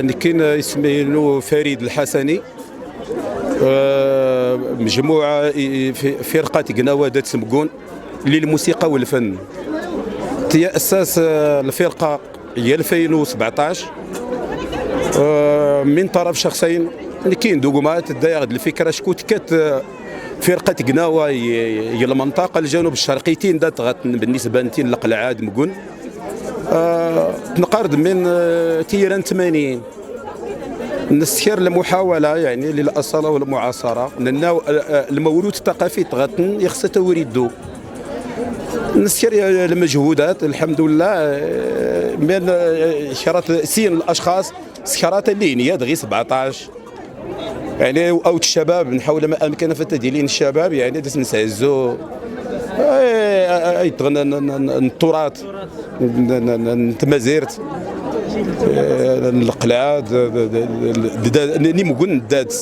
كاين يسمينو فريد الحسني. مجموعه فرقه قناوه ذات سمكون للموسيقى والفن. تأسس الفرقه هي 2017 من طرف شخصين. كاين دوغمات داير الفكره شكون كانت فرقه قناوه هي المنطقه الجنوب الشرقيتين ذات بالنسبه للقلعه مكون تنقرض من تيران 80. نسخر المحاوله يعني للاصاله والمعاصره لان الموروث الثقافي تغطن يخص توريدو. نسخر المجهودات الحمد لله من شرط سين الاشخاص سكرات اللي هي دغي 17 يعني او الشباب نحاول ما امكن في تدلين الشباب يعني داس نسعزو التراث نتمازيرت القلعه ني مكون الداد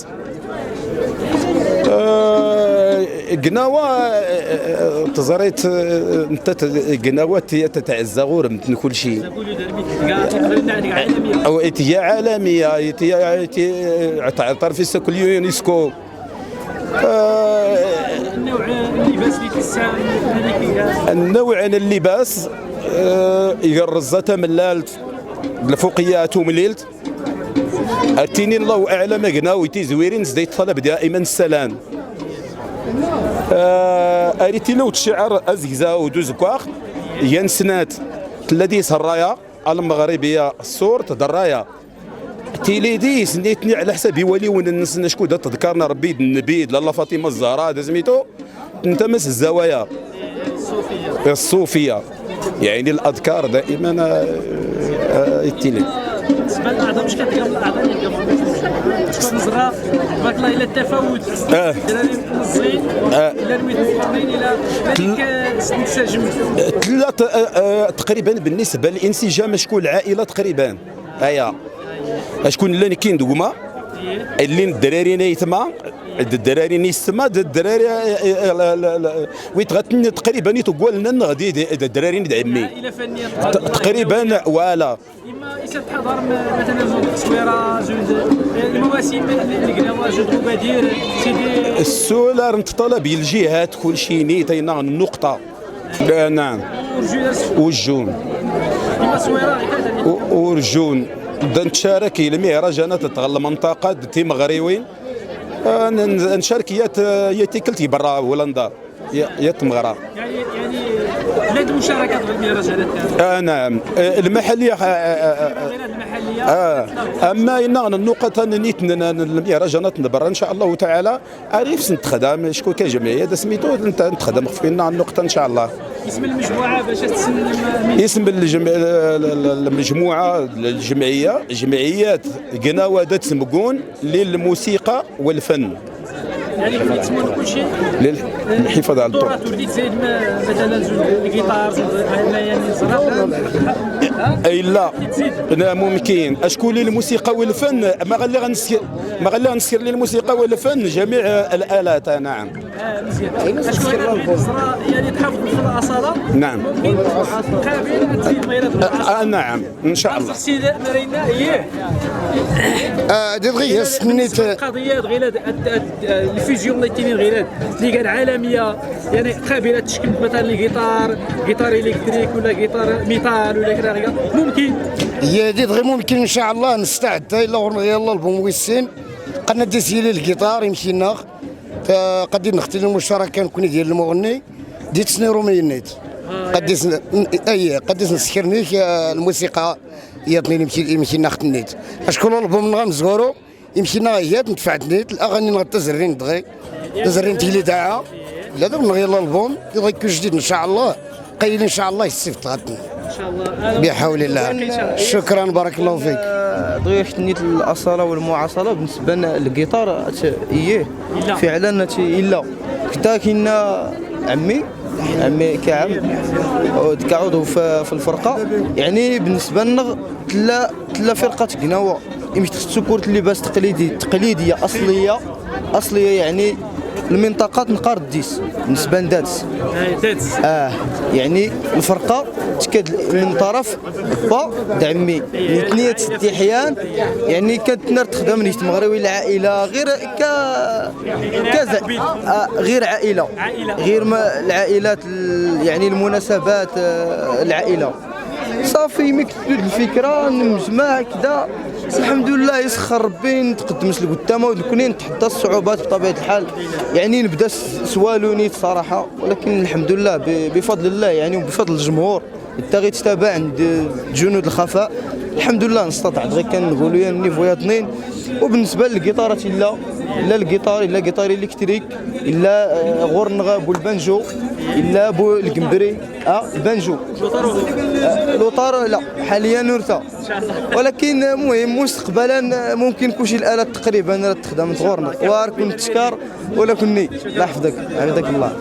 قناوه تزريت انت قناوه تتعزى غور من كل شيء او هي عالميه تعترف في كل يونسكو. النوع اللباس يرزته ملالت الفوقيات ومليلت التيني الله اعلم قناويتي زويرين زديت طلب دائما السلام. اريتي لو تشعر ازكزا ودوزكواخ ينسنات الذي الرايه المغربيه الصور تدرايه تيليدي سنيتني على حسابي ولي وننس شكون تذكرنا ربي النبي لاله فاطمه الزهراء سميتو نتمس الزوايا الصوفيه يعني الاذكار دائما التيلي بالنسبه للاعضاء واش كتلقى الاعضاء ديال النظره تبارك الله الى التفاوت الدراري منظمين الى المتفقين الى ذلك تنسجم تقريبا بالنسبه للانسجام شكون العائله تقريبا هيا شكون اللي كاين دوما اللي الدراري نيتما الدراري نيستما الدراري ويتغتن تقريبا تقول لنا غادي الدراري ندعمي تقريبا فوالا اما اسات حضر مثلا زود التصويره زود المواسم اللي قلنا زود مبادير سيدي السولار نتطلب الجهات كل شيء نيتينا النقطه. نعم والجون ورجون نتشارك المهرجان انا تتغلى المنطقه دتي مغريوين نشارك يا تيكلتي برا هولندا يا تمغرا يعني بلاد المشاركات في المهرجانات. نعم المحليه اما ان النقطه نيت المهرجانات برا ان شاء الله تعالى عريف نتخدم شكون كجمعيه سميتو نتخدم فينا النقطه ان شاء الله. اسم المجموعه باش تسلم اسم المجموعه الجمعيه جمعيات قناوه ذات سمكون للموسيقى والفن يعني كيتسمون كل شيء للحفاظ على التراث. وليت زايد مثلا زوج الجيتار زوج يعني الزرافه اي لا ممكن اشكون للموسيقى والفن ما غالي غنسير للموسيقى والفن جميع الالات. نعم مزيان اشكون يعني تحافظ في الاصاله. نعم قابل تزيد غير نعم ان شاء الله. سيدي مرينا دغيا سنيت قضيه غير الفيزيون اللي كاينين غير اللي كان عالميه يعني قابله تشكل مثلا جيتار الكتريك ولا جيتار ميتال ولا كذا ممكن هي دغيا ممكن ان شاء الله نستعد يلا يلا البومويسين قلنا ديسيلي الجيتار يمشينا قد نختار المشاركه نكون ديال المغني ديت سنيرو مينيت قد نسكرني الموسيقى يطني يمشي ناخذ النيت اشكون البوم غنزورو يمشي هي ندفع النيت الاغاني نغتزرين دغي تزرين تيلي داعه لا دابا نغير الالبوم يبغى يكون جديد ان شاء الله قايل ان شاء الله يصيفط غادي ان شاء الله بحول الله. شكرا بارك الله فيك. ضيفت نيت الاصاله والمعاصره بالنسبه للجيتار اييه فعلا الا حتى كاين عمي كعب كعضو في الفرقه يعني بالنسبه لنا تلا فرقه قناوه يمشي تسكرت اللباس تقليديه اصليه يعني المنطقه نقار الديس بالنسبه لداتس. داتس يعني الفرقه تكاد من طرف با دعمي ثنيه استحيان، يعني كانت نار تخدم نيت مغربي العائله غير كذا غير عائله غير ما العائلات يعني المناسبات العائله صافي مكتوب الفكره نجمع كذا الحمد لله يسخر ربي نتقدم لقدام ونكون نتحدى الصعوبات بطبيعه الحال، يعني نبدا سوالونيت صراحه، ولكن الحمد لله بفضل الله يعني وبفضل الجمهور حتى غيتتابع عند جنود الخفاء الحمد لله نستطعت غير كنقولوا يا النيفو اثنين. وبالنسبه للجيتارات الا الجيتار الا جيتار الكتريك الا غورنغ والبانجو الا بو الكمبري البانجو لوطار لا حاليا نورتا، ولكن المهم مستقبلا ممكن كلشي الالات تقريبا تخدم تغورنغ وار كنت تشكر ولا كني الله يحفظك عندك الله.